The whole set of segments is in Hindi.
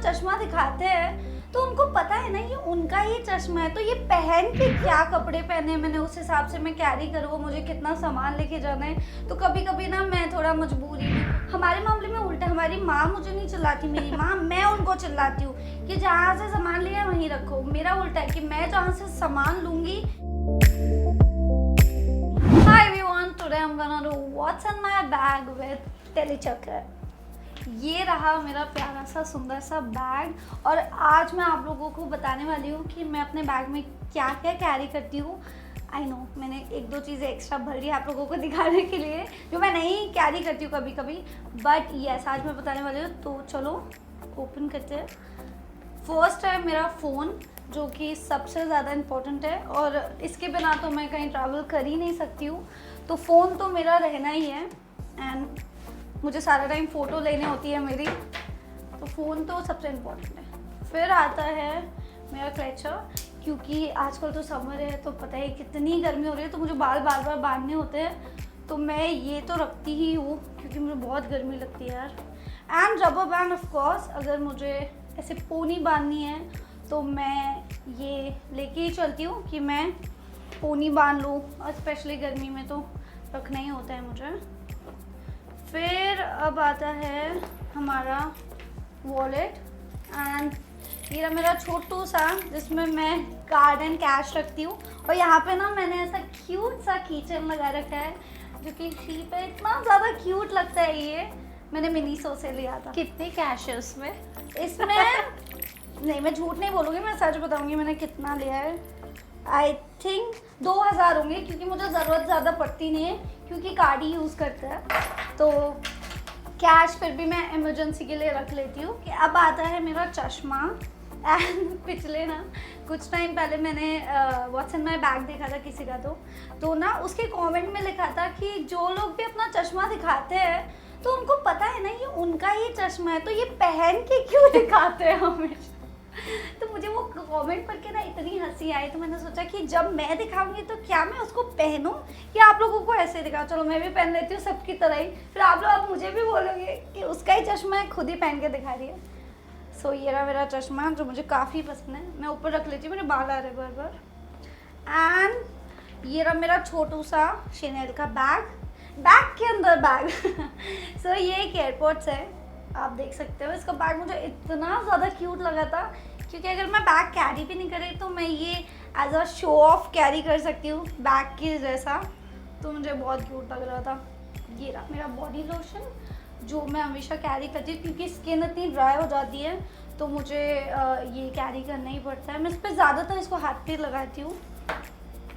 चश्मा दिखाते हैं तो उनको पता है ना ये उनका ही चश्मा है, तो ये पहन के क्या कपड़े पहने मैंने उस हिसाब से मैं कैरी करूँ, मुझे कितना सामान लेके जाना है। तो कभी कभी ना मैं थोड़ा मजबूरी में, हमारे मामले में उल्टा, हमारी माँ मुझे नहीं चिल्लाती, मेरी माँ मैं उनको चिल्लाती हूँ कि जहाँ से सामान लिया वहीं रखो। मेरा उल्टा है कि मैं जहाँ से सामान लूँगी। Hi everyone, today I'm gonna do what's in my bag with Telechoker। ये रहा मेरा प्यारा सा सुंदर सा बैग और आज मैं आप लोगों को बताने वाली हूँ कि मैं अपने बैग में क्या क्या कैरी करती हूँ। आई नो मैंने एक दो चीज़ें एक्स्ट्रा भर ली आप लोगों को दिखाने के लिए जो मैं नहीं कैरी करती हूँ कभी कभी, बट यस आज मैं बताने वाली हूँ। तो चलो ओपन करते हैं। फर्स्ट है मेरा फ़ोन जो कि सबसे ज़्यादा इम्पोर्टेंट है और इसके बिना तो मैं कहीं ट्रैवल कर ही नहीं सकती हूँ, तो फ़ोन तो मेरा रहना ही है। एंड मुझे सारा टाइम फ़ोटो लेनी होती है मेरी, तो फ़ोन तो सबसे इम्पोर्टेंट है। फिर आता है मेरा क्लेचर, क्योंकि आजकल तो समर है तो पता है कितनी गर्मी हो रही है, तो मुझे बाल बार बार बांधने होते हैं, तो मैं ये तो रखती ही हूँ क्योंकि मुझे बहुत गर्मी लगती है यार। And rubber band of course, अगर मुझे ऐसे पोनी बांधनी है तो मैं ये लेके ही चलती हूँ कि मैं पोनी बांध लूँ, और स्पेशली गर्मी में तो रखना ही होता है मुझे। फिर अब आता है हमारा वॉलेट, एंड ये मेरा छोटू सा जिसमें मैं कार्ड एंड कैश रखती हूँ। और यहाँ पे ना मैंने ऐसा क्यूट सा कीचेन लगा रखा है जो कि शीप है, इतना ज़्यादा क्यूट लगता है। ये मैंने मिनीसो से लिया था। कितने कैश है उसमें? इसमें नहीं, मैं झूठ नहीं बोलूँगी, मैं सच बताऊँगी मैंने कितना लिया है। आई थिंक 2000 होंगे, क्योंकि मुझे ज़रूरत ज़्यादा पड़ती नहीं है क्योंकि कार्ड ही यूज़ करते हैं, तो कैश फिर भी मैं इमरजेंसी के लिए रख लेती हूँ। अब आता है मेरा चश्मा। एंड पिछले ना कुछ टाइम पहले मैंने व्हाट्स इन माई बैग देखा था किसी का, तो ना उसके कमेंट में लिखा था कि जो लोग भी अपना चश्मा दिखाते हैं तो उनको पता है ना ये उनका ही चश्मा है, तो ये पहन के क्यों दिखाते हैं हमेशा। तो मुझे वो कमेंट पढ़ के ना इतनी हंसी आई, तो मैंने सोचा कि जब मैं दिखाऊंगी तो क्या मैं उसको पहनूं या आप लोगों को ऐसे दिखाऊं। चलो मैं भी पहन लेती हूँ सबकी तरह ही, फिर आप लोग अब मुझे भी बोलोगे कि उसका ही चश्मा है, खुद ही पहन के दिखा रही है। सो ये रहा मेरा चश्मा जो मुझे काफ़ी पसंद है, मैं ऊपर रख लेती हूँ, मेरे बाल आ रहे बार बार। एंड ये रहा मेरा छोटू सा शनेल का बैग के अंदर बैग। सो ये एक एयरपोर्ट्स है, आप देख सकते हो। इसका बैग मुझे इतना ज़्यादा क्यूट लगा था क्योंकि अगर मैं बैग कैरी भी नहीं करी तो मैं ये as a show off carry कर सकती हूँ बैग के जैसा, तो मुझे बहुत क्यूट लग रहा था। ये रहा मेरा बॉडी लोशन जो मैं हमेशा कैरी करती हूँ क्योंकि स्किन इतनी ड्राई हो जाती है, तो मुझे ये कैरी करना ही पड़ता है। मैं इस पर ज़्यादातर इसको हाथ पे लगाती हूँ।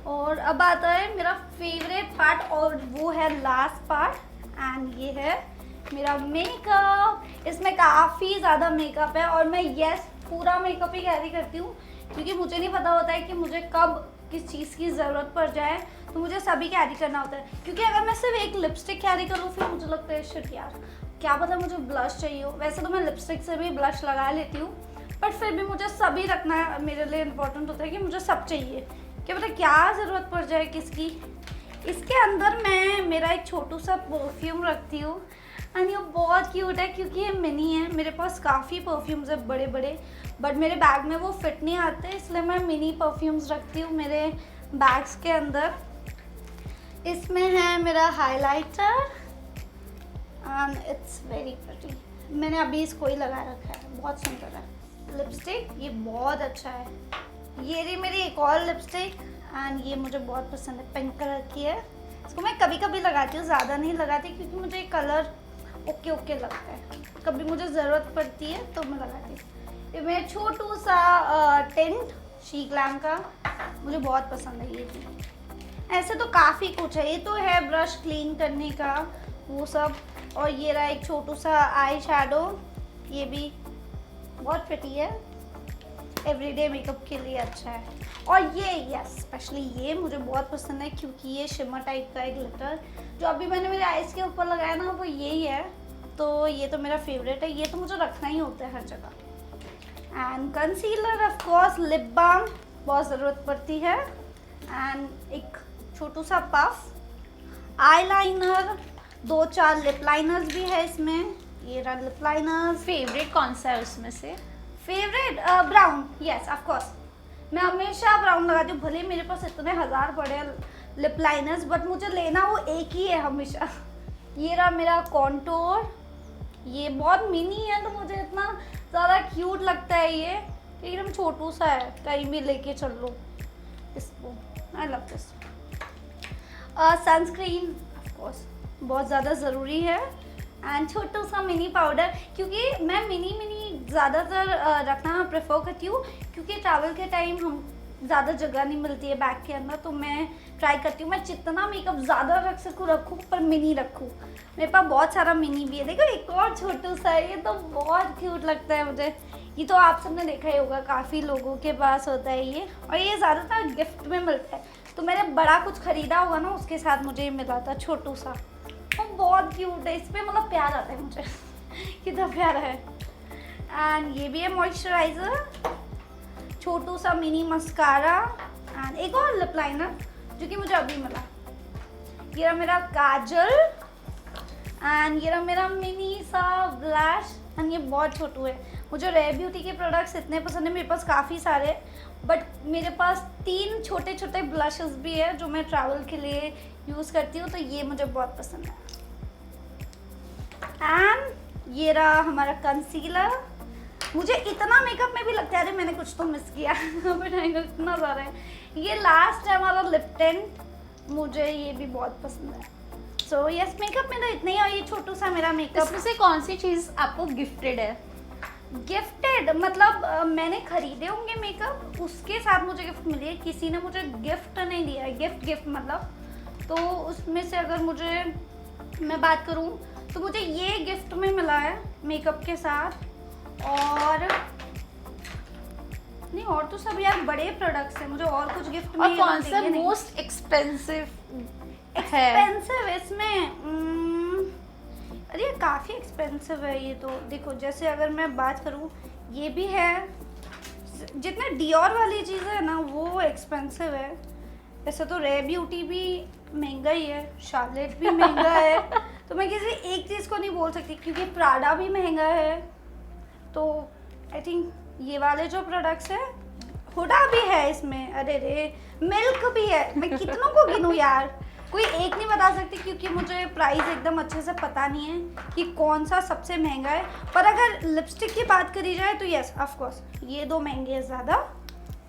और अब आता है मेरा फेवरेट पार्ट, और वो है लास्ट पार्ट, एंड ये है मेरा मेकअप। इसमें काफ़ी ज़्यादा मेकअप है और मैं पूरा मेकअप ही कैरी करती हूँ क्योंकि मुझे नहीं पता होता है कि मुझे कब किस चीज़ की ज़रूरत पड़ जाए, तो मुझे सभी कैरी करना होता है। क्योंकि अगर मैं सिर्फ एक लिपस्टिक कैरी करूँ फिर मुझे लगता है शिट यार क्या पता मुझे ब्लश चाहिए हो। वैसे तो मैं लिपस्टिक से भी ब्लश लगा लेती हूँ, बट फिर भी मुझे सभी रखना मेरे लिए इम्पोर्टेंट होता है कि मुझे सब चाहिए, क्या पता क्या ज़रूरत पड़ जाए किसकी। इसके अंदर मैं मेरा एक छोटू सा परफ्यूम रखती हूँ, एंड ये बहुत क्यूट है क्योंकि ये मिनी है। मेरे पास काफ़ी परफ्यूम्स है बड़े बड़े, बट मेरे बैग में वो फिट नहीं आते, इसलिए मैं मिनी परफ्यूम्स रखती हूँ मेरे बैग्स के अंदर। इसमें है मेरा highlighter and it's very pretty, मैंने अभी इसको ही लगा रखा है, बहुत सुंदर है। लिपस्टिक ये बहुत अच्छा है, ये रही मेरी एक और लिपस्टिक एंड ये मुझे बहुत पसंद है, पिंक कलर की है। इसको मैं कभी कभी लगाती हूँ, ज़्यादा नहीं लगाती क्योंकि मुझे कलर ओके लगता है, कभी मुझे ज़रूरत पड़ती है तो मैं लगाती हूँ। ये मेरा छोटू सा टेंट शी ग्लैम का, मुझे बहुत पसंद है ये भी। ऐसे तो काफ़ी कुछ है, ये तो है ब्रश क्लीन करने का वो सब। और ये रहा एक छोटू सा आई शैडो, ये भी बहुत प्रिटी है, एवरीडे मेकअप के लिए अच्छा है। और ये स्पेशली ये मुझे बहुत पसंद है क्योंकि ये शिमर टाइप का एक ग्लिटर जो अभी मैंने मेरे आईज के ऊपर लगाया ना वो यही है, तो ये तो मेरा फेवरेट है, ये तो मुझे रखना ही होता है हर जगह। And concealer of course, lip balm बहुत ज़रूरत पड़ती है, एंड एक छोटू सा पफ, आईलाइनर, 2-4 लिप लाइनर्स भी है इसमें। ये रहा लिप लाइनर। फेवरेट कौन सा है उसमें से? Favourite brown, yes of course. मैं हमेशा ब्राउन लगाती हूँ, भले मेरे पास इतने हज़ार पड़े लिप लाइनर्स, बट मुझे लेना वो एक ही है हमेशा। ये रहा मेरा कॉन्टोर, ये बहुत मिनी है तो मुझे इतना ज़्यादा क्यूट लगता है, ये एकदम छोटू सा है, कहीं भी लेके चल लो इसको। I love this. Sunscreen of course बहुत ज़्यादा ज़रूरी है, एंड छोटू सा मिनी पाउडर, क्योंकि मैं मिनी ज़्यादातर रखना प्रेफर करती हूँ, क्योंकि ट्रैवल के टाइम हम ज़्यादा जगह नहीं मिलती है बैग के अंदर, तो मैं ट्राई करती हूँ मैं जितना मेकअप ज़्यादा रख सकूँ रखूँ, पर मिनी रखूँ। मेरे पास बहुत सारा मिनी भी है। देखो एक और छोटू सा है, ये तो बहुत क्यूट लगता है मुझे। ये तो आप सबने देखा ही होगा, काफ़ी लोगों के पास होता है ये, और ये ज़्यादातर गिफ्ट में मिलता है। तो मैंने बड़ा कुछ ख़रीदा होगा ना, उसके साथ मुझे ये मिला था छोटू सा, और बहुत क्यूट है। इस पर मतलब प्यार आता है मुझे कितना प्यारा है। एंड ये भी है मॉइस्चराइज़र, छोटू सा मिनी मस्कारा, एंड एक और लिप लाइनर जो कि मुझे अभी मिला। ये रहा मेरा काजल, एंड ये रहा मेरा मिनी सा ब्लश, एंड ये बहुत छोटू है। मुझे रेयर ब्यूटी के प्रोडक्ट्स इतने पसंद है, मेरे पास काफ़ी सारे, बट मेरे पास 3 छोटे छोटे ब्लशेस भी है जो मैं ट्रैवल के लिए यूज़ करती हूँ, तो ये मुझे बहुत पसंद है। एंड ये रहा हमारा कंसीलर। मुझे इतना मेकअप में भी लगता है अरे मैंने कुछ तो मिस किया बट इतना ज़्यादा है। ये लास्ट है हमारा लिप टिंट, मुझे ये भी बहुत पसंद है। सो यस, मेकअप में तो इतना ही, और ये छोटू सा मेरा मेकअप। इसमें से कौन सी चीज़ आपको गिफ्टेड है? गिफ्टेड मतलब मैंने खरीदे होंगे मेकअप, उसके साथ मुझे गिफ्ट मिली है, किसी ने मुझे गिफ्ट नहीं दिया है। गिफ्ट मतलब, तो उसमें से अगर मुझे मैं बात करूं तो मुझे ये गिफ्ट में मिला है मेकअप के साथ, और नहीं और तो सब यार बड़े प्रोडक्ट्स हैं, मुझे और कुछ गिफ्ट में। और कौन सा मोस्ट एक्सपेंसिव इसमें? अरे काफ़ी एक्सपेंसिव है ये तो। देखो जैसे अगर मैं बात करूँ, ये भी है, जितने डियोर वाली चीज़ें है ना वो एक्सपेंसिव है। ऐसे तो रेयर ब्यूटी भी महंगा ही है, शार्लेट भी महंगा है, तो मैं किसी एक चीज़ को नहीं बोल सकती, क्योंकि प्राडा भी महंगा है। तो आई थिंक ये वाले जो प्रोडक्ट्स है, हुडा भी है इसमें, अरे रे मिल्क भी है। मैं कितनों को गिनूँ यार, कोई एक नहीं बता सकती, क्योंकि मुझे प्राइस एकदम अच्छे से पता नहीं है कि कौन सा सबसे महंगा है। पर अगर लिपस्टिक की बात करी जाए तो यस ऑफ कोर्स ये 2 महंगे हैं ज़्यादा।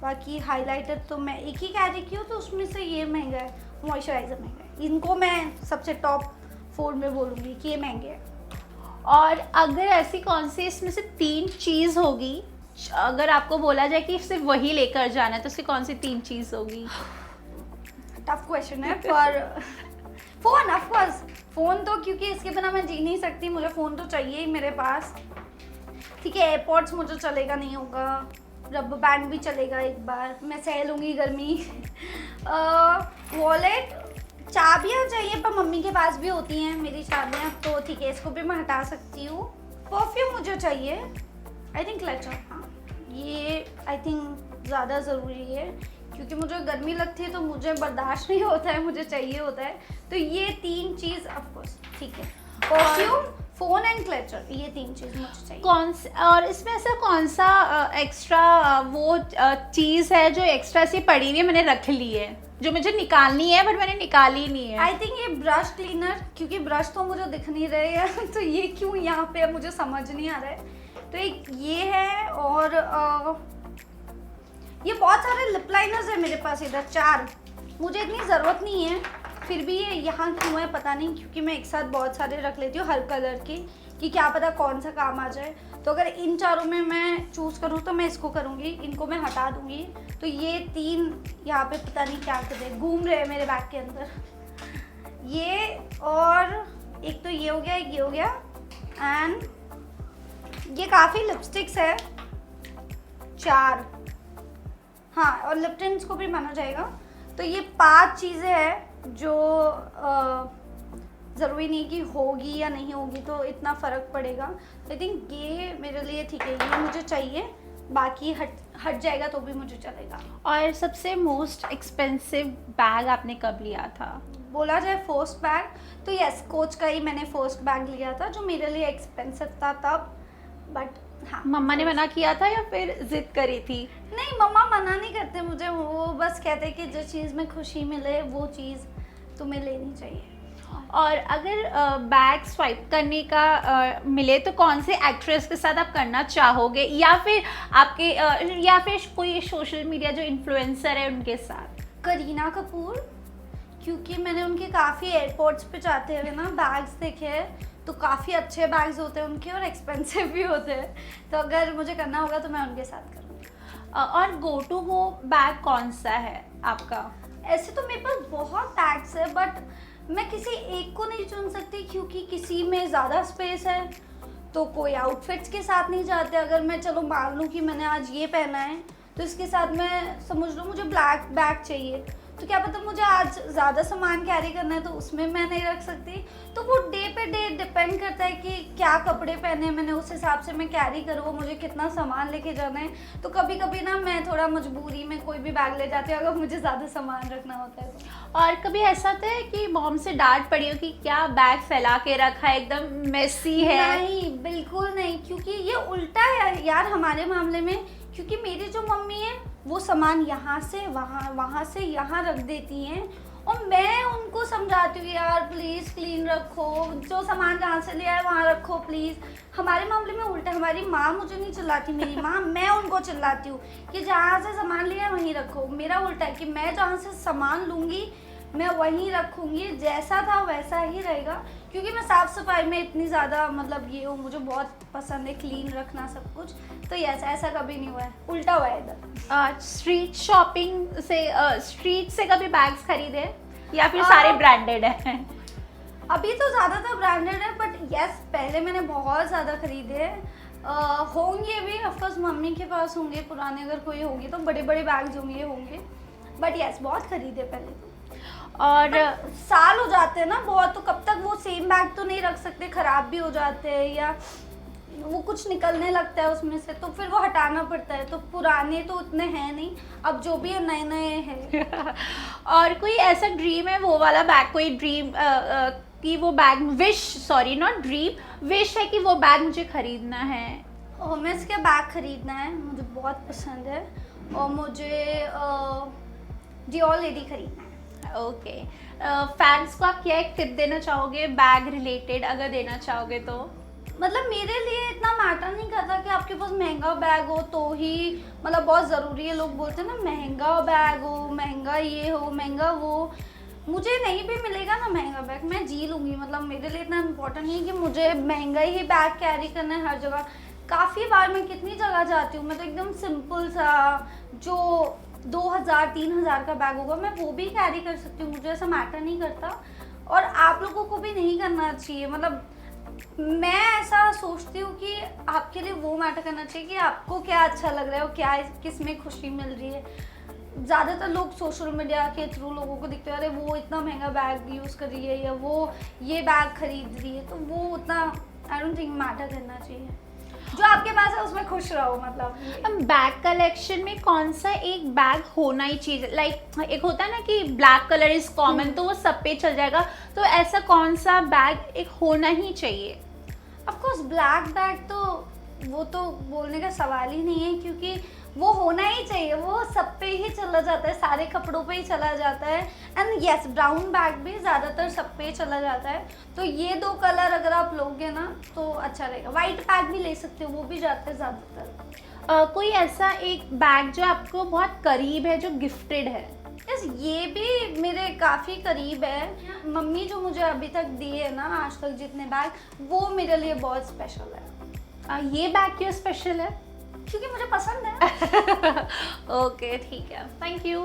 बाकी हाइलाइटर तो मैं एक ही कैरी की हूँ, तो उसमें से ये महंगा है, मॉइस्चराइज़र महंगा है। इनको मैं सबसे टॉप 4 में बोलूँगी कि ये महंगे हैं। और अगर ऐसी कौन सी इसमें से 3 चीज़ होगी, अगर आपको बोला जाए कि सिर्फ वही लेकर जाना है, तो उसकी कौन सी 3 चीज़ होगी? टफ क्वेश्चन है, पर फ़ोन ऑफ कोर्स। फ़ोन तो क्योंकि इसके बिना मैं जी नहीं सकती, मुझे फ़ोन तो चाहिए ही मेरे पास। ठीक है, एयरपॉड्स मुझे चलेगा नहीं होगा, रबर बैंड भी चलेगा एक बार, मैं सह लूँगी गर्मी। वॉलेट, चाबियाँ चाहिए, पर मम्मी के पास भी होती हैं मेरी चाबियाँ, तो ठीक है इसको भी मैं हटा सकती हूँ। परफ्यूम मुझे चाहिए, आई थिंक क्लचर, हाँ ये आई थिंक ज़्यादा ज़रूरी है, क्योंकि मुझे गर्मी लगती है तो मुझे बर्दाश्त नहीं होता है, मुझे चाहिए होता है। तो ये 3 चीज़ ऑफ कोर्स ठीक है, परफ्यूम, फ़ोन एंड क्लचर, ये 3 चीज़ मुझे चाहिए। और इसमें ऐसा कौन सा एक्स्ट्रा वो चीज़ है जो एक्स्ट्रा से पड़ी हुई है, मैंने रख ली है, जो मुझे निकालनी है बट मैंने निकाली नहीं है? आई थिंक ये ब्रश क्लीनर, क्योंकि ब्रश तो मुझे दिख नहीं रहे हैं तो ये क्यों यहाँ पे है मुझे समझ नहीं आ रहा है। तो एक ये है, और ये बहुत सारे लिप लाइनर्स है मेरे पास इधर 4, मुझे इतनी ज़रूरत नहीं है, फिर भी ये यहाँ क्यों है पता नहीं, क्योंकि मैं एक साथ बहुत सारे रख लेती हूँ हर कलर के, कि क्या पता कौन सा काम आ जाए। तो अगर इन 4 में मैं चूज़ करूँ तो मैं इसको करूँगी, इनको मैं हटा दूँगी। तो ये 3 यहाँ पे पता नहीं क्या कर रहे, घूम रहे हैं मेरे बैग के अंदर। ये, और एक तो ये हो गया, एक ये हो गया, एंड ये काफ़ी लिपस्टिक्स है 4, हाँ, और लिप टिंट्स को भी माना जाएगा। तो ये 5 चीज़ें हैं जो ज़रूरी नहीं कि होगी या नहीं होगी तो इतना फ़र्क पड़ेगा। आई थिंक ये मेरे लिए ठीक है, ये मुझे चाहिए, बाकी हट जाएगा तो भी मुझे चलेगा। और सबसे मोस्ट एक्सपेंसिव बैग आपने कब लिया था? बोला जाए फर्स्ट बैग तो यस, कोच का ही मैंने फर्स्ट बैग लिया था, जो मेरे लिए एक्सपेंसिव था तब, बट हाँ। मम्मा ने मना किया था या फिर जिद करी थी? नहीं, मम्मा मना नहीं करते मुझे, वो बस कहते कि जो चीज़ में खुशी मिले वो चीज़ तुम्हें लेनी चाहिए। और अगर बैग स्वाइप करने का मिले तो कौन से एक्ट्रेस के साथ आप करना चाहोगे, या फिर आपके या फिर कोई सोशल मीडिया जो इन्फ्लुएंसर है उनके साथ? करीना कपूर, क्योंकि मैंने उनके काफ़ी एयरपोर्ट्स पे जाते हुए ना बैग्स देखे हैं, तो काफ़ी अच्छे बैग्स होते हैं उनके और एक्सपेंसिव भी होते हैं, तो अगर मुझे करना होगा तो मैं उनके साथ करूँगी। और गो टू गो बैग कौन सा है आपका? ऐसे तो मेरे पास बहुत बैग्स है, बट मैं किसी एक को नहीं चुन सकती, क्योंकि किसी में ज़्यादा स्पेस है तो कोई आउटफिट्स के साथ नहीं जाते। अगर मैं चलो मान लूँ कि मैंने आज ये पहना है तो इसके साथ मैं समझ लो मुझे ब्लैक बैग चाहिए, तो क्या पता मुझे आज ज़्यादा सामान कैरी करना है तो उसमें मैं नहीं रख सकती। तो वो डे पे डे डिपेंड करता है कि क्या कपड़े पहने हैं मैंने, उस हिसाब से मैं कैरी करूँ, मुझे कितना सामान लेके जाना है। तो कभी कभी ना मैं थोड़ा मजबूरी में कोई भी बैग ले जाती हूँ अगर मुझे ज़्यादा सामान रखना होता है तो। और कभी ऐसा होता है कि मॉम से डांट पड़ी हो कि क्या बैग फैला के रखा है, एकदम मेसी है? नहीं, बिल्कुल नहीं, क्योंकि ये उल्टा है यार हमारे मामले में, क्योंकि मेरी जो मम्मी है वो सामान यहाँ से वहाँ, वहाँ से यहाँ रख देती हैं, और मैं उनको समझाती हूँ यार प्लीज़ क्लीन रखो, जो सामान जहाँ से ले आए वहाँ रखो प्लीज़। हमारे मामले में उल्टा, हमारी माँ मुझे नहीं चिल्लाती, मेरी माँ, मैं उनको चिल्लाती हूँ कि जहाँ से सामान लिया वहीं रखो। मेरा उल्टा है कि मैं जहाँ से सामान लूँगी मैं वहीं रखूँगी, जैसा था वैसा ही रहेगा, क्योंकि मैं साफ़ सफाई में इतनी ज़्यादा मतलब ये हूँ, मुझे बहुत पसंद है क्लीन रखना सब कुछ। तो ऐसा कभी नहीं हुआ है, उल्टा हुआ है इधर। स्ट्रीट शॉपिंग से स्ट्रीट से कभी बैग्स खरीदे या फिर सारे ब्रांडेड हैं? अभी तो ज़्यादातर ब्रांडेड है, बट यस पहले मैंने बहुत ज़्यादा खरीदे हैं। होंगे भी ऑफकोर्स, मम्मी के पास होंगे पुराने, अगर कोई होंगे तो बड़े बड़े बैग्स होंगे, बट यस बहुत खरीदे पहले तो। और साल हो जाते हैं ना बहुत, तो कब तक वो सेम बैग तो नहीं रख सकते, ख़राब भी हो जाते हैं या वो कुछ निकलने लगता है उसमें से, तो फिर वो हटाना पड़ता है। तो पुराने तो उतने हैं नहीं, अब जो भी नए नए हैं। और कोई ऐसा ड्रीम है वो वाला बैग, कोई ड्रीम कि वो बैग नॉट ड्रीम, विश है कि वो बैग मुझे खरीदना है? होमेस का बैग खरीदना है, मुझे बहुत पसंद है, और मुझे डियोर लेडी खरीदना है। ओके, फैंस को आप क्या एक टिप देना चाहोगे बैग रिलेटेड, अगर देना चाहोगे तो? मतलब मेरे लिए इतना मैटर नहीं करता कि आपके पास महंगा बैग हो तो ही मतलब बहुत ज़रूरी है। लोग बोलते हैं ना महंगा बैग हो, महंगा ये हो, महंगा वो। मुझे नहीं भी मिलेगा ना महंगा बैग, मैं जी लूँगी। मतलब मेरे लिए इतना इम्पोर्टेंट नहीं है कि मुझे महंगा ही बैग कैरी करना है हर जगह। काफ़ी बार मैं कितनी जगह जाती हूँ, मैं तो एकदम सिंपल सा जो 2000-3000 का बैग होगा मैं वो भी कैरी कर सकती हूँ, मुझे ऐसा मैटर नहीं करता। और आप लोगों को भी नहीं करना चाहिए। मतलब मैं ऐसा सोचती हूँ कि आपके लिए वो मैटर करना चाहिए कि आपको क्या अच्छा लग रहा है और क्या किस में खुशी मिल रही है। ज़्यादातर लोग सोशल मीडिया के थ्रू लोगों को दिखते हैं अरे वो इतना महंगा बैग यूज़ कर रही है या वो ये बैग खरीद रही है, तो वो उतना आई डोंट थिंक मैटर करना चाहिए। जो आपके पास है उसमें खुश रहो। मतलब बैग कलेक्शन में कौन सा एक बैग होना ही चाहिए? लाइक एक होता है ना कि ब्लैक कलर इज कॉमन तो वो सब पे चल जाएगा, तो ऐसा कौन सा बैग एक होना ही चाहिए? ऑफ कोर्स ब्लैक बैग तो वो तो बोलने का सवाल ही नहीं है, क्योंकि वो होना ही चाहिए, वो सब पे ही चला जाता है, सारे कपड़ों पे ही चला जाता है। एंड यस ब्राउन बैग भी ज़्यादातर सब पे ही चला जाता है। तो ये दो कलर अगर आप लोगे ना तो अच्छा रहेगा। वाइट बैग भी ले सकते हो, वो भी जाते हैं ज़्यादातर। कोई ऐसा एक बैग जो आपको बहुत करीब है, जो गिफ्टेड है? यस ये भी मेरे काफ़ी करीब है। मम्मी जो मुझे अभी तक दिए है ना आज तक जितने बैग, वो मेरे लिए बहुत स्पेशल है। ये बैग क्यों स्पेशल है? क्योंकि मुझे पसंद है। ओके ठीक है, थैंक यू।